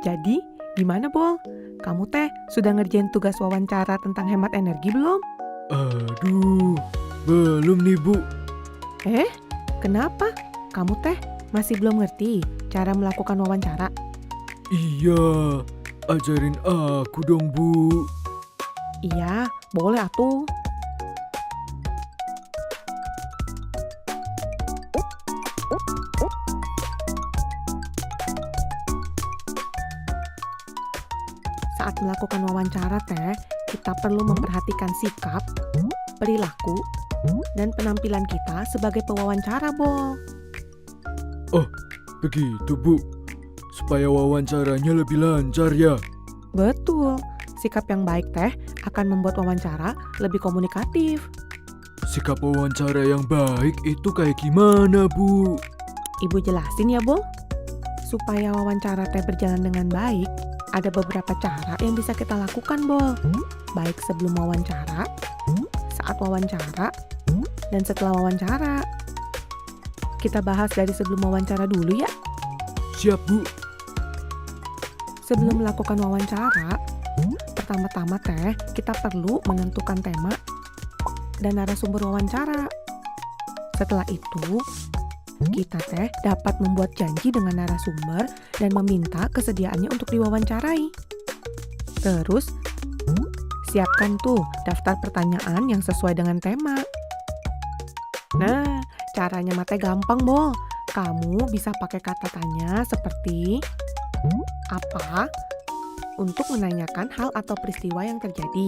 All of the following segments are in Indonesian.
Jadi, gimana Bol? Kamu teh sudah ngerjain tugas wawancara tentang hemat energi belum? Aduh, belum nih Bu. Kenapa? Kamu teh masih belum ngerti cara melakukan wawancara? Iya, ajarin aku dong Bu. Iya, boleh atuh. Saat melakukan wawancara teh, kita perlu memperhatikan sikap, perilaku, dan penampilan kita sebagai pewawancara, Bol. Begitu Bu, supaya wawancaranya lebih lancar ya. Betul, sikap yang baik teh akan membuat wawancara lebih komunikatif. Sikap wawancara yang baik itu kayak gimana Bu? Ibu jelasin ya, Bol. Supaya wawancara teh berjalan dengan baik, ada beberapa cara yang bisa kita lakukan, Bol. Baik sebelum wawancara, saat wawancara, dan setelah wawancara. Kita bahas dari sebelum wawancara dulu ya. Siap Bu. Sebelum melakukan wawancara, pertama-tama teh kita perlu menentukan tema dan narasumber wawancara. Setelah itu, kita teh dapat membuat janji dengan narasumber dan meminta kesediaannya untuk diwawancarai. Terus, siapkan tuh daftar pertanyaan yang sesuai dengan tema. Nah, caranya mah teh gampang, Bol. Kamu bisa pakai kata tanya seperti apa untuk menanyakan hal atau peristiwa yang terjadi.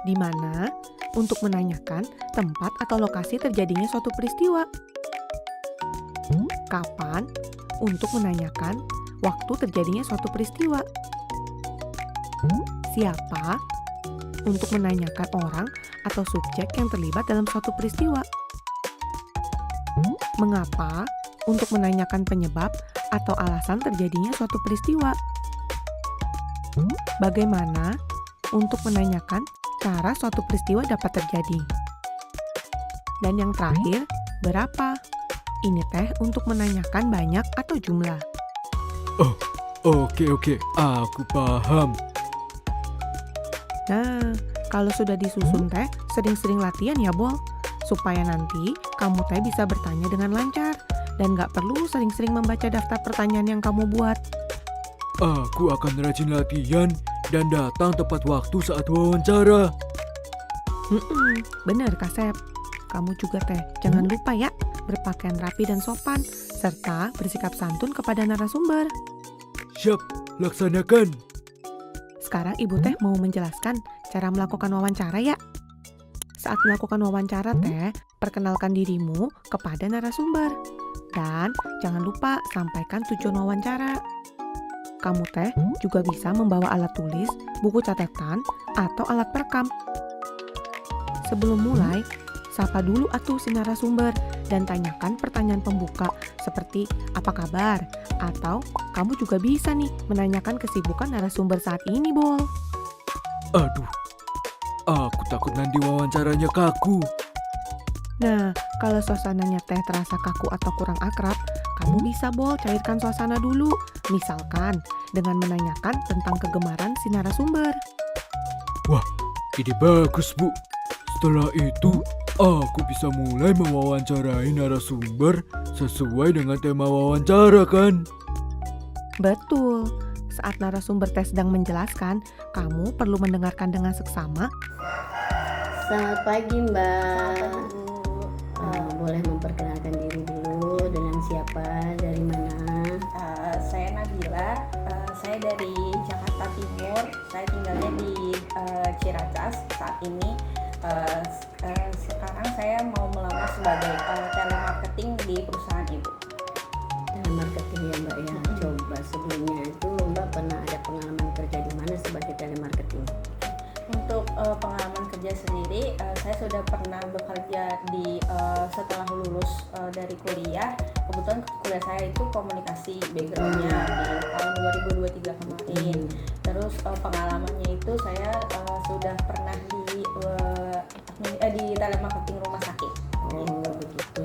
Di mana untuk menanyakan tempat atau lokasi terjadinya suatu peristiwa. Kapan untuk menanyakan waktu terjadinya suatu peristiwa. Siapa untuk menanyakan orang atau subjek yang terlibat dalam suatu peristiwa. Mengapa untuk menanyakan penyebab atau alasan terjadinya suatu peristiwa. Bagaimana untuk menanyakan cara suatu peristiwa dapat terjadi. Dan yang terakhir, berapa? Ini teh untuk menanyakan banyak atau jumlah. Oke, aku paham. Nah, kalau sudah disusun teh, sering-sering latihan ya, Bol. Supaya nanti kamu teh bisa bertanya dengan lancar dan gak perlu sering-sering membaca daftar pertanyaan yang kamu buat. Aku akan rajin latihan dan datang tepat waktu saat wawancara. Bener, Kasep. Kamu juga teh, jangan lupa ya, berpakaian rapi dan sopan, serta bersikap santun kepada narasumber. Siap, laksanakan. Sekarang Ibu teh mau menjelaskan cara melakukan wawancara ya. Saat melakukan wawancara teh, perkenalkan dirimu kepada narasumber. Dan jangan lupa sampaikan tujuan wawancara. Kamu teh juga bisa membawa alat tulis, buku catatan, atau alat perekam. Sebelum mulai, sapa dulu atuh si narasumber dan tanyakan pertanyaan pembuka seperti apa kabar? Atau kamu juga bisa nih menanyakan kesibukan narasumber saat ini, Bol. Aduh, aku takut nanti wawancaranya kaku. Nah, kalau suasananya teh terasa kaku atau kurang akrab, kamu bisa, Bol, cairkan suasana dulu. Misalkan dengan menanyakan tentang kegemaran si narasumber. Wah, ide bagus Bu. Setelah itu, aku bisa mulai mewawancarai narasumber sesuai dengan tema wawancara kan? Betul. Saat narasumber teh sedang menjelaskan, kamu perlu mendengarkan dengan seksama. Selamat pagi Mbak. Selamat pagi, Bu. Boleh memperkenalkan diri dulu dengan siapa, dari mana? Saya Nabila, saya dari Jakarta Timur. Saya tinggalnya di Ciracas saat ini. Sekarang saya mau melamar sebagai telemarketing di perusahaan Ibu. Telemarketing ya Mbak ya. Coba sebelumnya itu Mbak pernah ada pengalaman kerja di mana sebagai telemarketing? Untuk pengalaman kerja sendiri, saya sudah pernah bekerja di setelah lulus dari kuliah. Kebetulan kuliah saya itu komunikasi backgroundnya di tahun 2023 kemarin. Terus pengalamannya itu saya sudah pernah di telemarketing rumah sakit. Oh begitu.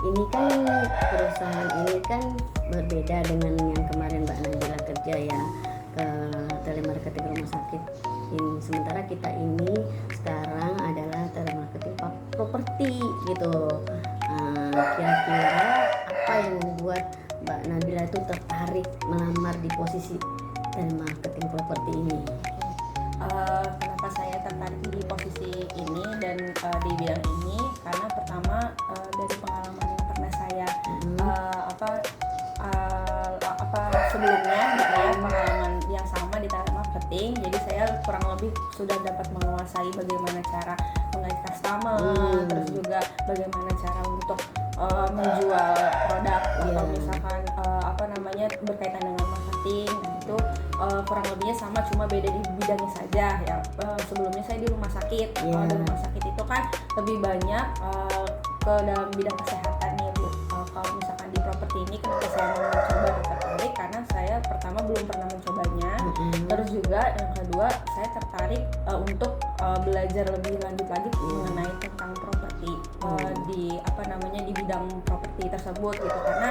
Ini kan perusahaan ini kan berbeda dengan yang kemarin Mbak Nabila kerja ya, ke telemarketing rumah sakit ini. Sementara kita ini sekarang adalah telemarketing properti gitu. Kira-kira apa yang membuat Mbak Nabila itu tertarik melamar di posisi telemarketing properti ini? Kenapa saya tertarik di posisi ini dan di bidang ini, karena pertama dari pengalaman yang pernah saya sebelumnya gitu ya, pengalaman yang sama di telemarketing. Jadi saya kurang lebih sudah dapat menguasai bagaimana cara mengait customer, terus juga bagaimana cara untuk menjual produk atau misalkan berkaitan dengan marketing itu kurang lebihnya sama, cuma beda di bidangnya saja ya. Sebelumnya saya di rumah sakit. Kalau di rumah sakit itu kan lebih banyak ke dalam bidang kesehatan nih Bu. Kalau misalkan di properti ini, kenapa saya mau mencoba tertarik, karena saya pertama belum pernah mencobanya, terus juga yang kedua saya tertarik untuk belajar lebih lanjut lagi mengenai tentang properti di bidang properti tersebut gitu. Karena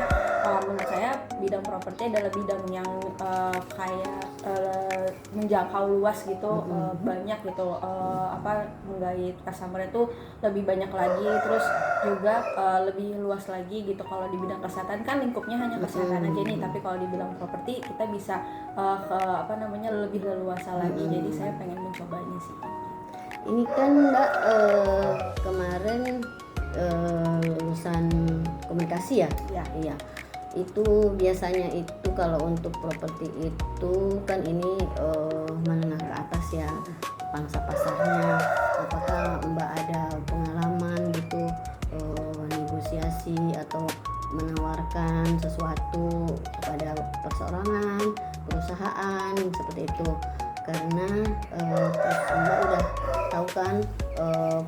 menurut saya bidang properti adalah bidang yang menjangkau luas gitu, banyak gitu, menggait customer itu lebih banyak lagi, terus juga lebih luas lagi gitu. Kalau di bidang kesehatan kan lingkupnya hanya kesehatan aja nih, tapi kalau di bidang properti kita bisa lebih leluasa lagi. Jadi saya pengen mencobanya sih. Ini kan Mbak kemarin lulusan komunikasi ya? Iya. Itu biasanya itu kalau untuk properti itu kan ini menengah ke atas ya, pangsa pasarnya. Apakah Mbak ada pengalaman gitu negosiasi atau menawarkan sesuatu kepada perseorangan, perusahaan seperti itu? Karena Mbak udah tahu kan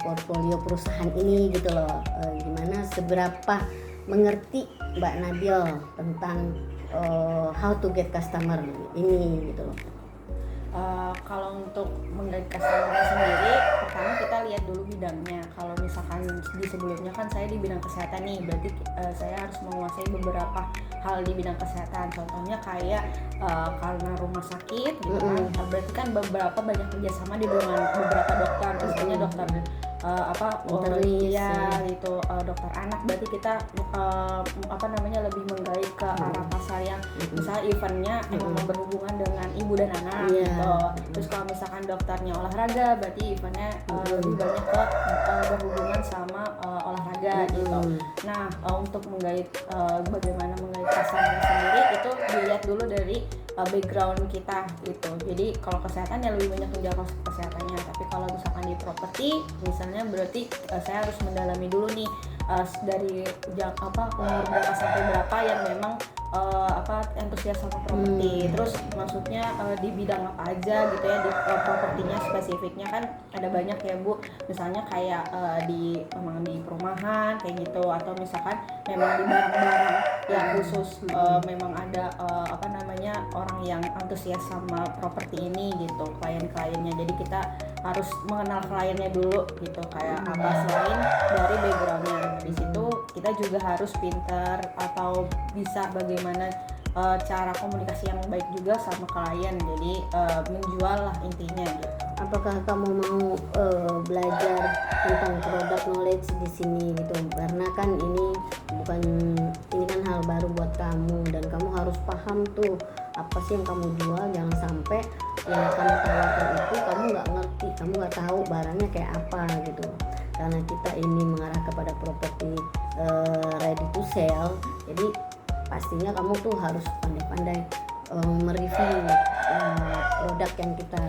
portfolio perusahaan ini gitu loh, gimana seberapa mengerti Mbak Nabil tentang how to get customer ini gitu loh. Kalau untuk menggait customer sendiri, pertama kita lihat dulu bidangnya. Kalau misalkan di sebelumnya kan saya di bidang kesehatan nih, berarti saya harus menguasai beberapa hal di bidang kesehatan. Contohnya kayak karena rumah sakit gitu kan, berarti kan beberapa banyak kerjasama di dengan beberapa dokter, misalnya dokter gitu, dokter anak. Berarti kita lebih menggait ke arah pasar yang misalnya eventnya emang berhubungan dengan ibu dan anak gitu. Terus kalau misalkan dokternya olahraga, berarti eventnya lebih banyak ke berhubungan sama olahraga gitu. Nah, untuk menggait bagaimana menggait customer sendiri itu dilihat dulu dari background kita gitu. Jadi kalau kesehatan ya lebih banyak menjawab kesehatannya, tapi kalau misalkan di properti misalnya, berarti saya harus mendalami dulu nih dari umur berapa sampai berapa yang memang antusias sama properti. Terus maksudnya di bidang apa aja gitu ya, di propertinya spesifiknya kan ada banyak ya Bu. Misalnya kayak memang di perumahan kayak gitu, atau misalkan memang di barang-barang yang khusus memang ada orang yang antusias sama properti ini gitu, klien-kliennya. Jadi kita harus mengenal kliennya dulu gitu, kayak apa selain dari backgroundnya. Di situ kita juga harus pintar atau bisa bagaimana cara komunikasi yang baik juga sama klien. Jadi menjual lah intinya gitu. Apakah kamu mau belajar tentang product knowledge di sini gitu? Karena kan ini kan hal baru buat kamu, dan kamu harus paham tuh apa sih yang kamu jual. Jangan sampai yang kamu tawarkan itu kamu nggak ngerti, kamu nggak tahu barangnya kayak apa gitu. Karena kita ini mengarah kepada properti ready to sell, jadi pastinya kamu tuh harus pandai-pandai mereview produk yang kita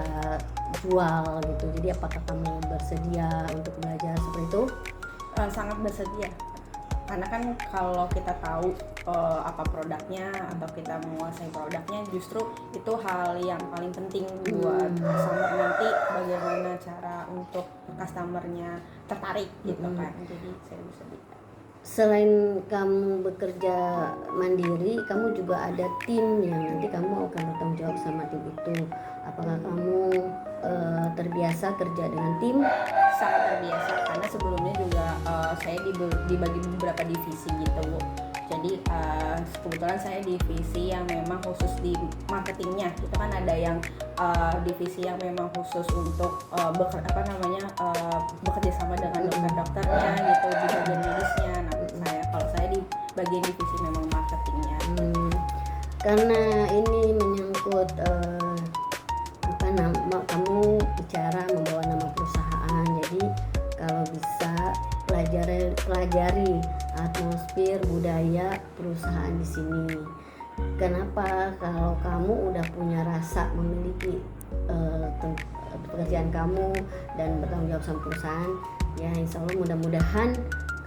jual gitu. Jadi apakah kamu bersedia untuk belajar seperti itu? Sangat bersedia, karena kan kalau kita tahu apa produknya atau kita menguasai produknya, justru itu hal yang paling penting buat customer nanti, bagaimana cara untuk customernya tertarik gitu kan. Jadi saya bersedia. Selain kamu bekerja mandiri, kamu juga ada tim yang nanti kamu akan bertanggung jawab sama tim itu. Apakah kamu terbiasa kerja dengan tim? Sangat terbiasa, karena sebelumnya juga saya dibagi beberapa divisi gitu Bu. Jadi kebetulan saya divisi yang memang khusus di marketingnya. Itu kan ada yang divisi yang memang khusus untuk bekerja sama dengan dokter-dokternya gitu di bagian medisnya. Nah, kalau saya di bagian divisi memang marketingnya. Karena ini menyangkut kamu bicara membawa nama perusahaan, jadi kalau bisa pelajari atmosfer budaya perusahaan di sini. Kenapa? Kalau kamu udah punya rasa memiliki pekerjaan kamu dan bertanggung jawab sama perusahaan, ya insya Allah mudah-mudahan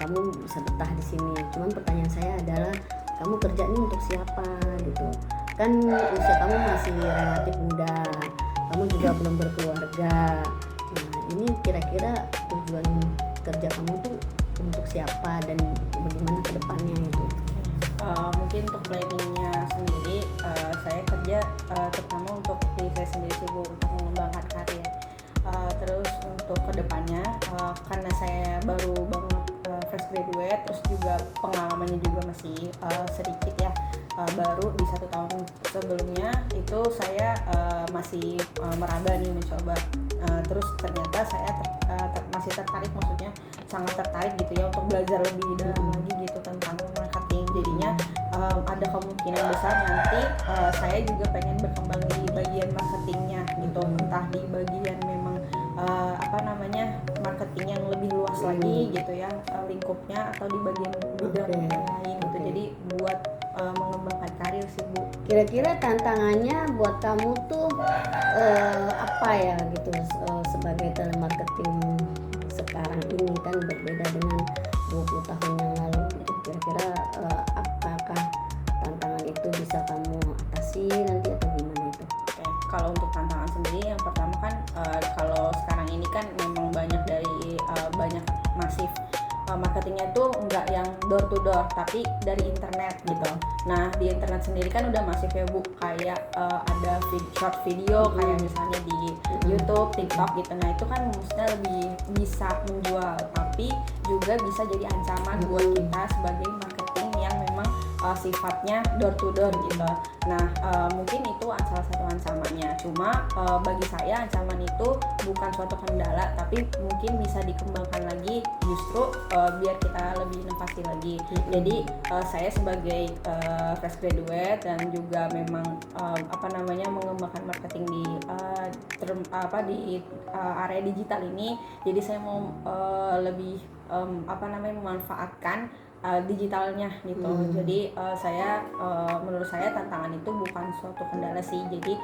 kamu bisa betah di sini. Cuman pertanyaan saya adalah kamu kerja ini untuk siapa gitu? Kan usia kamu masih relatif muda, kamu juga belum berkeluarga. Nah, ini kira-kira tujuan kerja kamu tuh untuk siapa dan bagaimana ke depannya itu? Mungkin untuk planningnya sendiri, saya kerja terutama untuk diri saya sendiri sih Bu, untuk mengembangkan karir. Terus untuk kedepannya, karena saya baru banget fresh graduate, terus juga pengalamannya juga masih sedikit ya, baru di 1 tahun sebelumnya itu saya masih meraba nih mencoba. Terus ternyata saya masih tertarik, maksudnya sangat tertarik gitu ya untuk belajar lebih dalam lagi gitu tentang marketing. Jadinya ada kemungkinan besar nanti saya juga pengen berkembang di bagian marketingnya gitu, entah di bagian memang marketing yang lebih luas lagi gitu ya lingkupnya, atau di bagian bidang yang lain gitu. Jadi buat mengembangkan karir sih Bu. Kira-kira tantangannya buat kamu tuh apa ya gitu sebagai telemarketing sekarang ini kan berbeda dengan 20 tahun yang lalu gitu. Kira-kira apakah tantangan itu bisa kamu atasi nanti atau gimana itu? Oke, kalau untuk tantangan sendiri yang pertama kan kalau sekarang ini kan memang banyak banyak masif marketingnya tuh nggak yang door to door tapi dari internet gitu. Nah di internet sendiri kan udah masif ya Bu, kayak ada short video kayak misalnya di YouTube, TikTok gitu. Nah itu kan maksudnya lebih bisa menjual, tapi juga bisa jadi ancaman buat kita sebagai marketing yang memang sifatnya door to door gitu. Nah mungkin itu salah satu ancamannya. Cuma bagi saya ancaman itu bukan suatu kendala, tapi mungkin bisa dikembangkan lagi justru biar kita lebih inovasi lagi. Jadi saya sebagai fresh graduate dan juga memang mengembangkan marketing di area digital ini. Jadi saya mau lebih memanfaatkan digitalnya gitu. Jadi menurut saya tantangan itu bukan suatu kendala sih. Jadi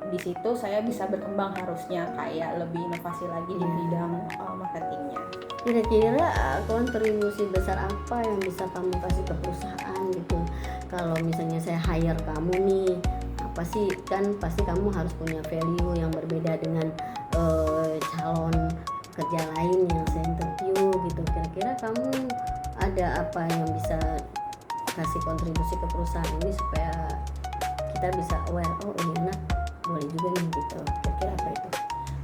di situ saya bisa berkembang harusnya kayak lebih inovasi lagi di bidang marketingnya. Kira-kira kontribusi besar apa yang bisa kamu kasih ke perusahaan gitu? Kalau misalnya saya hire kamu nih, apa sih, kan pasti kamu harus punya value yang berbeda dengan calon kerja lain yang saya interview gitu. Kira-kira kamu ada apa yang bisa kasih kontribusi ke perusahaan ini supaya kita bisa aware, oh ini enak, boleh juga nih gitu. Kira-kira apa itu?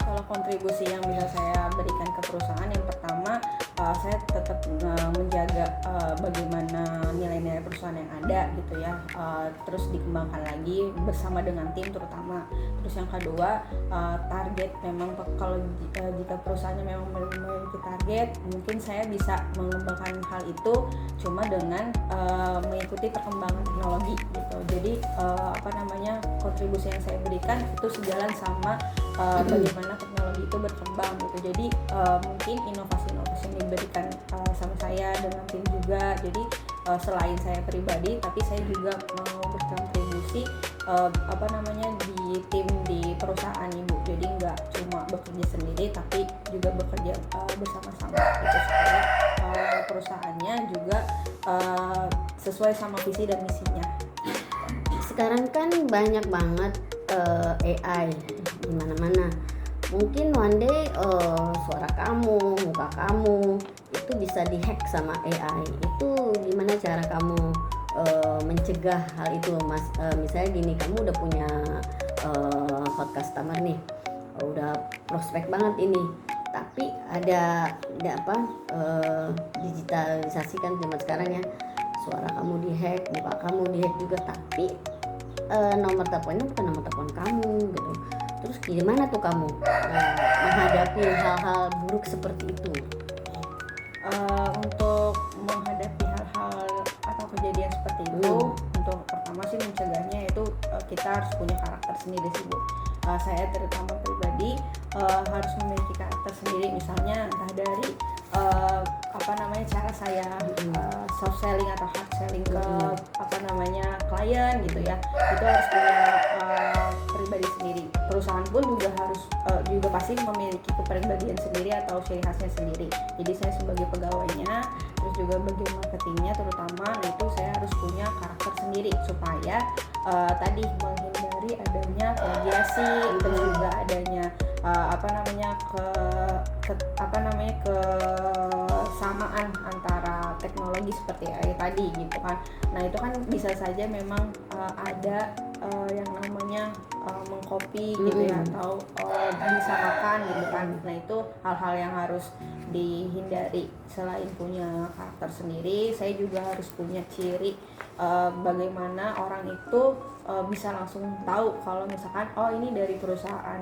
Kalau kontribusi yang bisa saya berikan ke perusahaan, yang pertama saya tetap menjaga bagaimana nilai-nilai perusahaan yang ada gitu ya, terus dikembangkan lagi bersama dengan tim terutama. Terus yang kedua, target memang kalau jika perusahaannya memang memiliki target, mungkin saya bisa mengembangkan hal itu cuma dengan mengikuti perkembangan teknologi gitu. Jadi kontribusi yang saya berikan itu sejalan sama bagaimana teknologi itu berkembang gitu. Jadi mungkin inovasi-inovasi yang diberikan sama saya dengan tim juga. Jadi selain saya pribadi, tapi saya juga mau berkontribusi di tim di perusahaan Ibu. Jadi nggak cuma bekerja sendiri, tapi juga bekerja bersama-sama gitu, supaya perusahaannya juga sesuai sama visi dan misinya. Sekarang kan banyak banget AI di mana-mana. Mungkin one day suara kamu, muka kamu itu bisa dihack sama AI. Itu gimana cara kamu mencegah hal itu, Mas? Misalnya gini, kamu udah punya hot customer nih, udah prospek banget ini, tapi ada digitalisasi kan zaman sekarang ya, suara kamu dihack, muka kamu dihack juga, tapi nomor teleponnya bukan nomor telepon kamu gitu. Terus gimana tuh kamu menghadapi hal-hal buruk seperti itu? Untuk menghadapi hal-hal atau kejadian seperti itu, untuk pertama sih mencegahnya itu kita harus punya karakter sendiri sih Bu. Saya terutama pribadi harus memiliki karakter sendiri, misalnya entah dari cara saya soft selling atau hard selling ke klien gitu ya, itu harus punya pribadi sendiri. Perusahaan pun juga harus juga pasti memiliki kepribadian sendiri atau ciri khasnya sendiri. Jadi saya sebagai pegawainya, terus juga bagian marketingnya terutama, itu saya harus punya karakter sendiri supaya tadi menghindari adanya plagiasi, terus juga adanya kesamaan antara teknologi seperti AI tadi gitu kan. Nah itu kan bisa saja memang ada yang namanya mengcopy gitu ya, atau disamakan gitu kan. Nah itu hal-hal yang harus dihindari. Selain punya karakter sendiri, saya juga harus punya ciri bagaimana orang itu bisa langsung tahu kalau misalkan ini dari perusahaan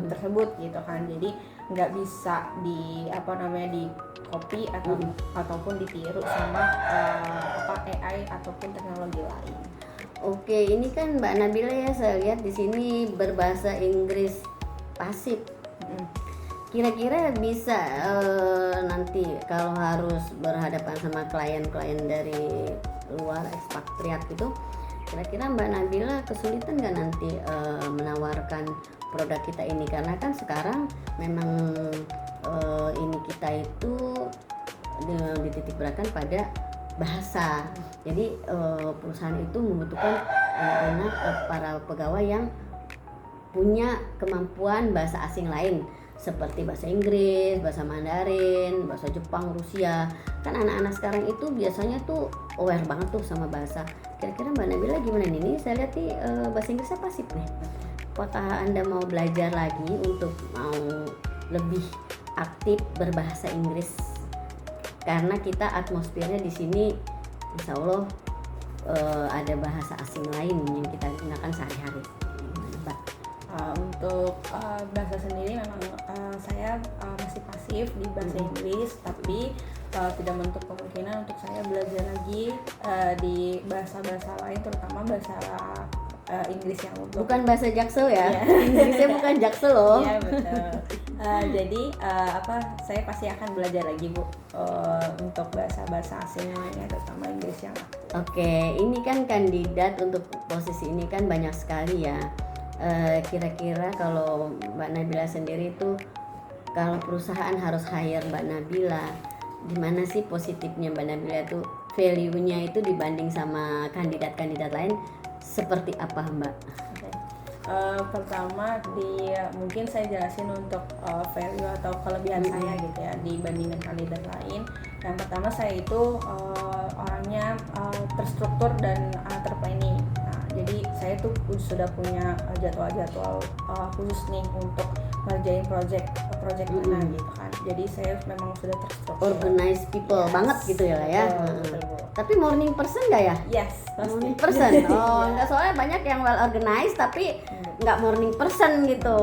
tersebut gitu kan. Jadi nggak bisa di copy ataupun ditiru sama AI ataupun teknologi lain. Oke, ini kan Mbak Nabila ya, saya lihat di sini berbahasa Inggris pasif. Kira-kira bisa nanti kalau harus berhadapan sama klien-klien dari luar ekspatriat gitu, kira-kira Mbak Nabila kesulitan nggak nanti menawarkan produk kita ini, karena kan sekarang memang ini kita itu dititik beratkan pada bahasa. Jadi perusahaan itu membutuhkan anak-anak para pegawai yang punya kemampuan bahasa asing lain seperti bahasa Inggris, bahasa Mandarin, bahasa Jepang, Rusia. Kan anak-anak sekarang itu biasanya tuh aware banget tuh sama bahasa. Kira-kira Mbak Nabila gimana nih? Ini saya lihat nih bahasa Inggrisnya pasif nih. Apakah Anda mau belajar lagi untuk mau lebih aktif berbahasa Inggris? Karena kita atmosfernya di sini insya Allah ada bahasa asing lain yang kita gunakan sehari-hari. Mbak? Untuk bahasa sendiri memang saya masih pasif di bahasa Inggris, tapi tidak menutup kemungkinan untuk saya belajar lagi di bahasa-bahasa lain, terutama bahasa Inggris yang bukan bahasa Jaksel ya. Yeah. Inggrisnya bukan Jaksel loh. Iya betul. Jadi saya pasti akan belajar lagi Bu untuk bahasa-bahasa asing lainnya, terutama Inggris yang. Oke, ini kan kandidat untuk posisi ini kan banyak sekali ya. Kira-kira kalau Mbak Nabila sendiri itu, kalau perusahaan harus hire Mbak Nabila, gimana sih positifnya Mbak Nabila itu, value-nya itu dibanding sama kandidat-kandidat lain seperti apa Mbak? Pertama mungkin saya jelasin untuk value atau kelebihan saya gitu ya dibandingkan kandidat lain. Yang pertama, saya itu orangnya terstruktur dan terplanning. Nah, jadi saya tuh sudah punya jadwal-jadwal khusus nih untuk ngerjain project mana gitu kan. Jadi saya memang sudah terstruktur. Organized people banget gitu ya. Betul. Tapi morning person nggak ya? Yes, pasti. Morning person. Enggak, soalnya banyak yang well organized tapi nggak morning person gitu.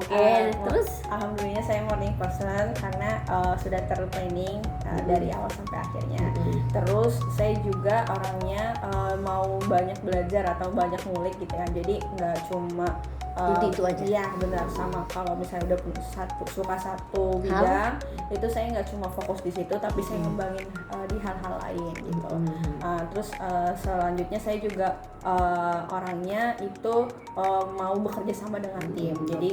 Oke. Terus alhamdulillah saya morning person karena sudah terplanning dari awal sampai akhirnya. Terus saya juga orangnya mau banyak belajar atau banyak ngulik gitu ya. Jadi nggak cuma itu aja. Iya benar, sama kalau misalnya udah suka satu bidang itu saya nggak cuma fokus di situ, tapi saya ngembangin di hal-hal lain gitu. Terus selanjutnya saya juga orangnya itu mau bekerja sama dengan tim, jadi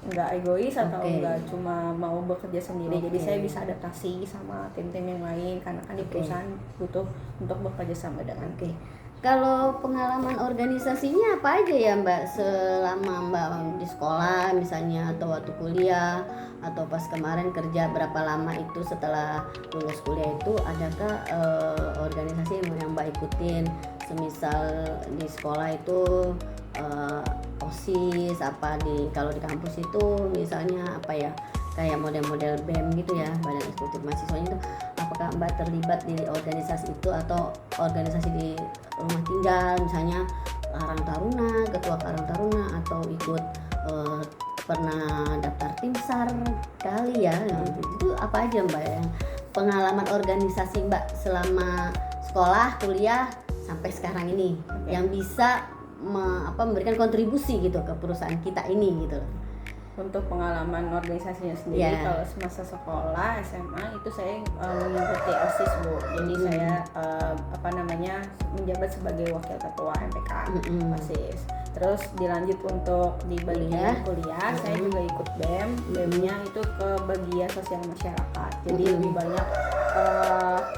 nggak egois atau nggak cuma mau bekerja sendiri. Jadi saya bisa adaptasi sama tim-tim yang lain karena kan di perusahaan butuh untuk bekerja sama dengan tim. Kalau pengalaman organisasinya apa aja ya Mbak selama Mbak di sekolah misalnya, atau waktu kuliah, atau pas kemarin kerja, berapa lama itu setelah lulus kuliah itu, adakah organisasi yang Mbak ikutin? Semisal di sekolah itu OSIS apa, kalau di kampus itu misalnya apa ya, kayak model-model BEM gitu ya, Badan Eksekutif Mahasiswanya itu apakah Mbak terlibat di organisasi itu atau organisasi di rumah tinggal, misalnya Karang Taruna, ketua Karang Taruna, atau ikut pernah daftar tim SAR kali ya. Itu apa aja Mbak yang pengalaman organisasi Mbak selama sekolah, kuliah sampai sekarang ini yang bisa memberikan kontribusi gitu ke perusahaan kita ini gitu loh. Untuk pengalaman organisasinya sendiri, kalau semasa sekolah SMA itu saya mengikuti OSIS Bu. Jadi saya menjabat sebagai wakil ketua MPK OSIS. Terus dilanjut untuk di bagian kuliah, saya juga ikut BEM. BEM-nya itu ke bagian sosial masyarakat. Jadi lebih banyak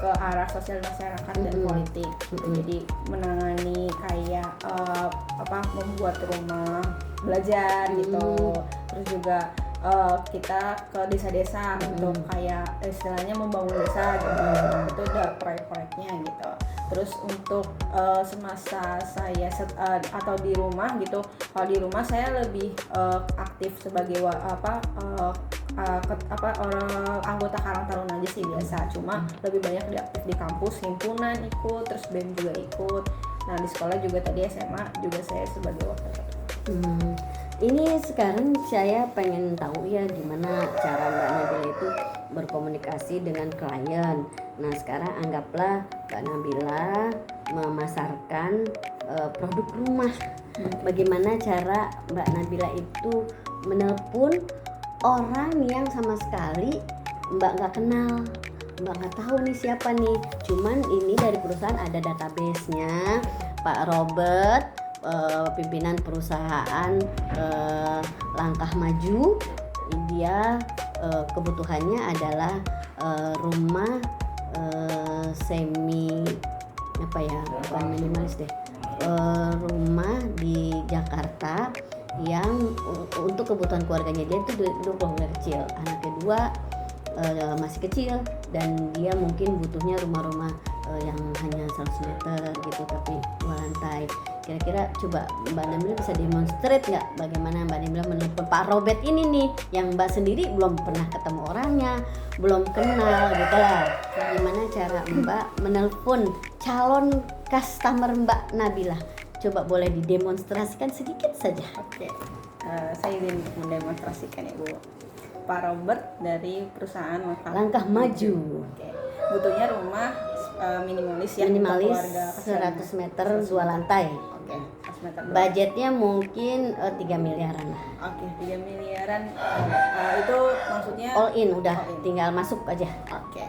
ke arah sosial masyarakat dan politik. Jadi menangani kayak membuat rumah belajar gitu. Terus juga kita ke desa-desa untuk kayak istilahnya membangun desa gitu. Itu udah proyek-proyeknya gitu. Terus untuk semasa saya atau di rumah gitu, kalau di rumah saya lebih aktif sebagai anggota Karang Taruna aja sih biasa. Cuma lebih banyak aktif di kampus, himpunan ikut, terus BEM juga ikut. Nah di sekolah juga tadi SMA juga saya sebagai wakil ketua. Ini sekarang saya pengen tahu ya gimana cara Mbak Nabila itu berkomunikasi dengan klien. Nah sekarang anggaplah Mbak Nabila memasarkan produk rumah. Bagaimana cara Mbak Nabila itu menelpon orang yang sama sekali Mbak nggak kenal, Mbak nggak tahu nih siapa nih. Cuman ini dari perusahaan ada database-nya Pak Robert, pimpinan perusahaan Langkah Maju. Dia kebutuhannya adalah rumah semi bukan minimalis deh, rumah di Jakarta yang untuk kebutuhan keluarganya. Dia itu dua keluarga kecil, anak kedua masih kecil, dan dia mungkin butuhnya rumah-rumah yang hanya 100 meter gitu tapi 2 lantai. Kira-kira coba Mbak Nabila bisa demonstrate nggak bagaimana Mbak Nabila menelpon Pak Robert ini nih, yang Mbak sendiri belum pernah ketemu orangnya, belum kenal gitu lah. Gimana cara Mbak menelpon calon customer Mbak Nabila? Coba boleh didemonstrasikan sedikit saja. Oke, saya ingin mendemonstrasikan ya Bu. Pak Robert dari perusahaan Langkah Maju. Oke. Butuhnya rumah minimalis ya, minimalis keluarga 100 meter 2 lantai. Oke, 100 meter. Budgetnya mungkin 3 miliaran lah. Oke, 3 miliaran itu maksudnya All in udah, all in. tinggal masuk aja. Oke.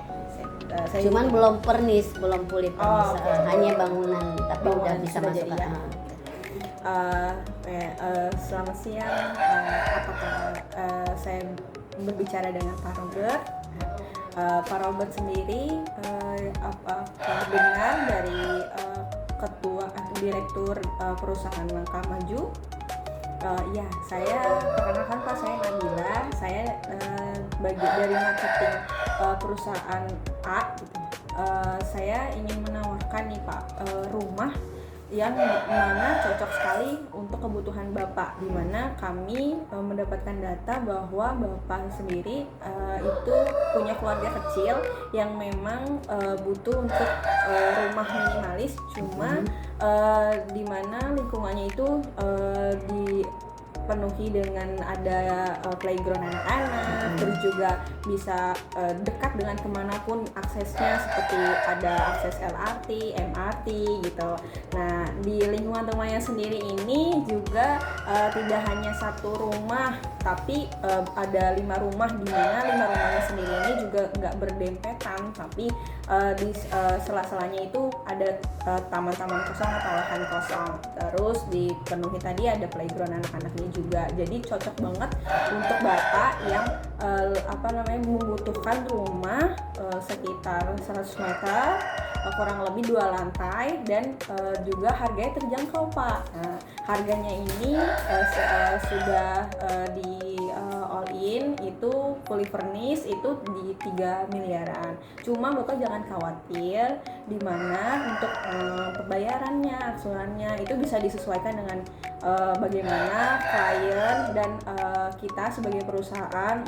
Cuman belum pernis, belum pulih pernis. oke. Hanya bangunan, tapi udah Bangunan bisa sudah masuk. jadi ya. Selamat siang. Apakah saya berbicara dengan Pak Robert? Pak Robert sendiri apakah benar dari ketua atau direktur perusahaan Langkah Maju? Ya, saya perkenalkan Pak, saya Nabila. Saya dari marketing perusahaan A gitu. Saya ingin menawarkan nih Pak rumah yang mana cocok sekali untuk kebutuhan Bapak, di mana kami mendapatkan data bahwa Bapak sendiri itu punya keluarga kecil yang memang butuh untuk rumah minimalis, cuma di mana lingkungannya itu dipenuhi dengan ada playground anak-anak, terus juga bisa dekat dengan kemanapun aksesnya, seperti ada akses LRT, MRT gitu. Nah di lingkungan rumahnya sendiri ini juga tidak hanya satu rumah, tapi ada 5 rumah, di mana 5 rumahnya sendiri ini juga nggak berdempetan, tapi di sela-selanya itu ada taman-taman kosong atau lahan kosong. Terus dipenuhi tadi ada playground anak-anaknya juga. Jadi cocok banget untuk Bapak yang membutuhkan rumah sekitar 100 meter, kurang lebih 2 lantai, dan juga harganya terjangkau Pak. Nah, harganya ini sudah di all in, itu fully furnished, itu di 3 miliaran. Cuma Bapak jangan khawatir, di mana untuk pembayarannya, aksurannya itu bisa disesuaikan dengan bagaimana klien dan kita sebagai perusahaan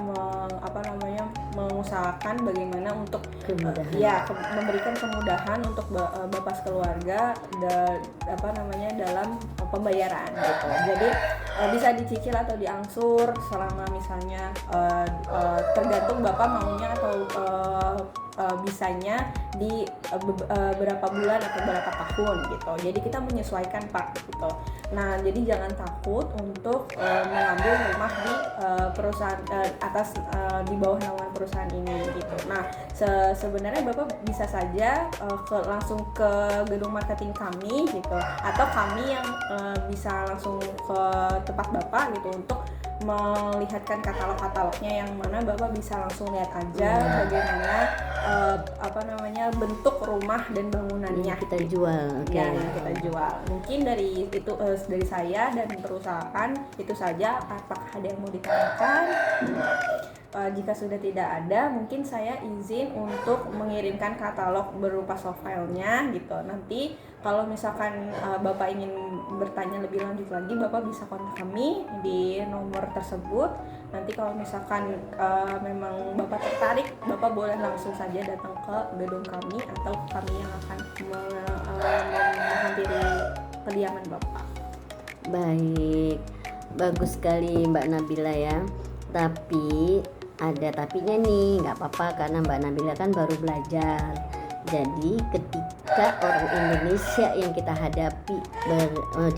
mengusahakan bagaimana untuk memberikan kemudahan untuk bapak sekeluarga dalam pembayaran gitu. Jadi bisa dicicil atau diangsur selama misalnya tergantung bapak maunya atau bisanya di berapa bulan atau berapa tahun gitu. Jadi kita menyesuaikan Pak gitu. Nah, jadi jangan takut untuk mengambil rumah di perusahaan di bawah naungan perusahaan ini gitu. Nah, sebenarnya Bapak bisa saja langsung ke gedung marketing kami gitu, atau kami yang bisa langsung ke tempat Bapak gitu untuk melihatkan katalognya, yang mana Bapak bisa langsung lihat aja bagaimana bentuk rumah dan bangunannya Yang kita jual. yang kita jual. Mungkin dari itu dari saya dan perusahaan itu saja. Apakah ada yang mau ditanyakan? Jika sudah tidak ada, mungkin saya izin untuk mengirimkan katalog berupa soft filenya gitu. Nanti kalau misalkan Bapak ingin bertanya lebih lanjut lagi, Bapak bisa kontak kami di nomor tersebut. Nanti kalau misalkan memang Bapak tertarik, Bapak boleh langsung saja datang ke gedung kami, atau kami yang akan menghampiri kediaman Bapak. Baik, bagus sekali Mbak Nabila ya. Tapi ada tapinya nih, nggak apa-apa karena Mbak Nabila kan baru belajar. Jadi ketika orang Indonesia yang kita hadapi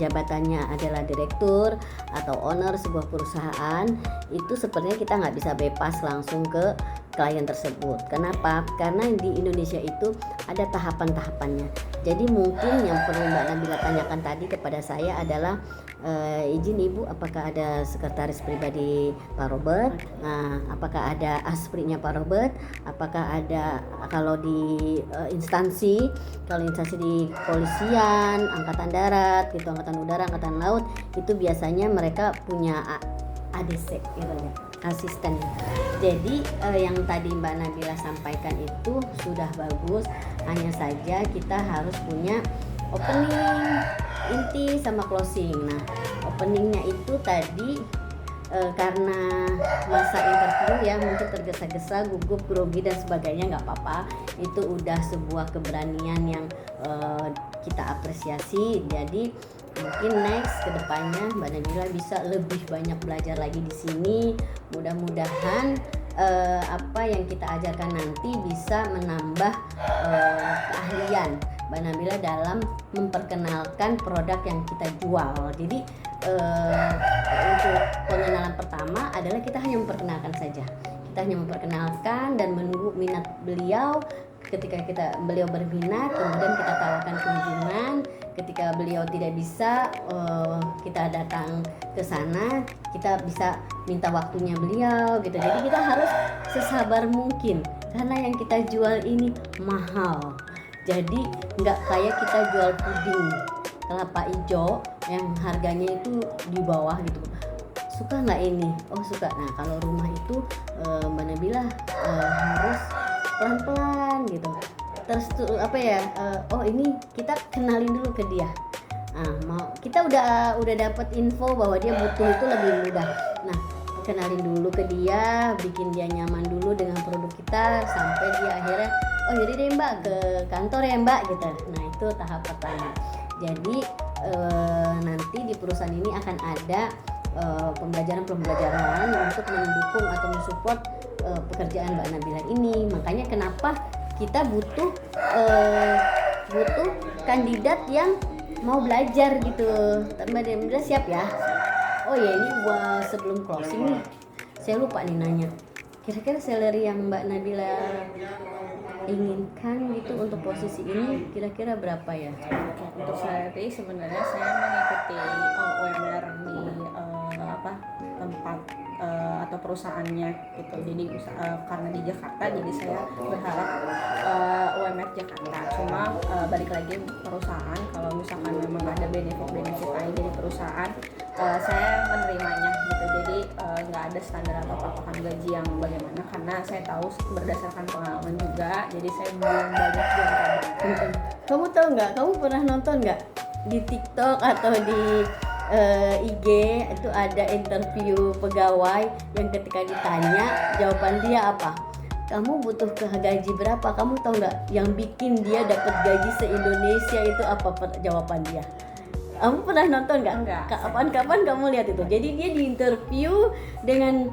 jabatannya adalah direktur atau owner sebuah perusahaan, itu sepertinya kita nggak bisa bebas langsung ke klien tersebut. Kenapa? Karena di Indonesia itu ada tahapan-tahapannya. Jadi mungkin yang perlu Mbak Nabila tanyakan tadi kepada saya adalah izin Ibu, apakah ada sekretaris pribadi Pak Robert? Nah, apakah ada asprinya Pak Robert? Apakah ada kalau di instansi di kepolisian, angkatan darat, gitu, angkatan udara, angkatan laut, itu biasanya mereka punya ADC gitu ya, asisten. Jadi yang tadi Mbak Nabila sampaikan itu sudah bagus, hanya saja kita harus punya opening, inti, sama closing. Nah, openingnya itu tadi karena masa interview ya, mungkin tergesa-gesa, gugup, grogi dan sebagainya, nggak apa-apa. Itu udah sebuah keberanian yang kita apresiasi. Jadi mungkin next kedepannya Mbak Nabila bisa lebih banyak belajar lagi di sini. Mudah-mudahan apa yang kita ajarkan nanti bisa menambah keahlian Mbak Nabila dalam memperkenalkan produk yang kita jual. Jadi untuk pengenalan pertama adalah kita hanya memperkenalkan saja. Kita hanya memperkenalkan dan menunggu minat beliau. Ketika beliau berminat, kemudian kita tawarkan kunjungan. Ketika beliau tidak bisa, kita datang ke sana, kita bisa minta waktunya beliau gitu. Jadi kita harus sesabar mungkin karena yang kita jual ini mahal. Jadi nggak kayak kita jual puding kelapa hijau yang harganya itu di bawah gitu. Suka nggak ini? Oh suka. Nah kalau rumah itu Mbak Nabila harus pelan-pelan gitu. Terus oh ini kita kenalin dulu ke dia. Nah, kita udah dapat info bahwa dia butuh itu lebih mudah. Nah, kenalin dulu ke dia, bikin dia nyaman dulu dengan produk kita sampai dia akhirnya, oh jadi deh Mbak ke kantor ya Mbak gitu. Nah itu tahap pertama. Jadi nanti di perusahaan ini akan ada pembelajaran untuk mendukung atau mensupport pekerjaan Mbak Nabila ini. Makanya kenapa kita butuh kandidat yang mau belajar gitu. Mbak Nabila siap ya? Oh ya ini sebelum closing nih, saya lupa nih nanya. Kira-kira salary yang Mbak Nabila inginkan gitu untuk posisi ini kira-kira berapa ya? Untuk salary sebenarnya saya mengikuti UMR di tempat atau perusahaannya gitu. Jadi karena di Jakarta, jadi saya berharap UMR Jakarta. Cuma balik lagi perusahaan, kalau misalkan memang ada benefit lain dari perusahaan, saya menerimanya gitu. Jadi nggak ada standar atau patokan gaji yang bagaimana, karena saya tahu berdasarkan pengalaman juga. Jadi saya belum banyak yang Kamu tahu nggak? Kamu pernah nonton nggak di TikTok atau di IG itu ada interview pegawai yang ketika ditanya jawaban dia apa? Kamu butuh gaji berapa? Kamu tahu nggak yang bikin dia dapat gaji se-Indonesia itu apa jawaban dia? Kamu pernah nonton nggak? Enggak. Kapan-kapan kamu lihat itu. Jadi dia diinterview dengan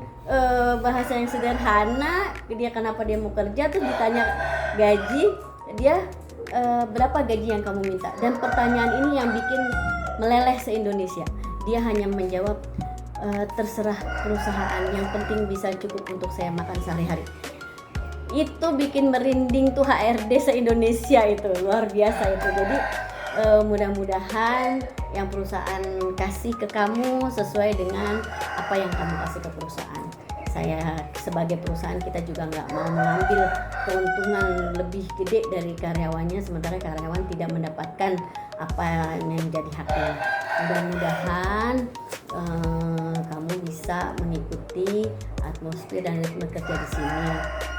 bahasa yang sederhana. Dia kenapa dia mau kerja, terus ditanya gaji. Dia berapa gaji yang kamu minta? Dan pertanyaan ini yang bikin meleleh se-Indonesia. Dia hanya menjawab terserah perusahaan. Yang penting bisa cukup untuk saya makan sehari-hari. Itu bikin merinding tuh HRD se-Indonesia itu, luar biasa itu. Jadi mudah-mudahan yang perusahaan kasih ke kamu sesuai dengan apa yang kamu kasih ke perusahaan. Saya sebagai perusahaan, kita juga nggak mau mengambil keuntungan lebih gede dari karyawannya, sementara karyawan tidak mendapatkan apa yang menjadi haknya. Mudah-mudahan kamu bisa mengikuti atmosfer dan ritme kerja di sini.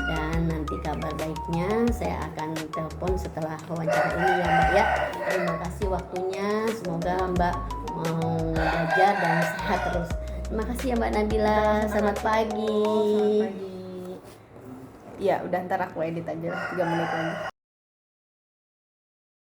Dan nanti kabar baiknya saya akan telepon setelah wawancara ini ya Mbak ya. Terima kasih waktunya, semoga Mbak mau belajar dan sehat terus. Terima kasih ya Mbak Nabila, selamat pagi. Selamat pagi. Ya udah, ntar aku edit aja 3 menit lagi.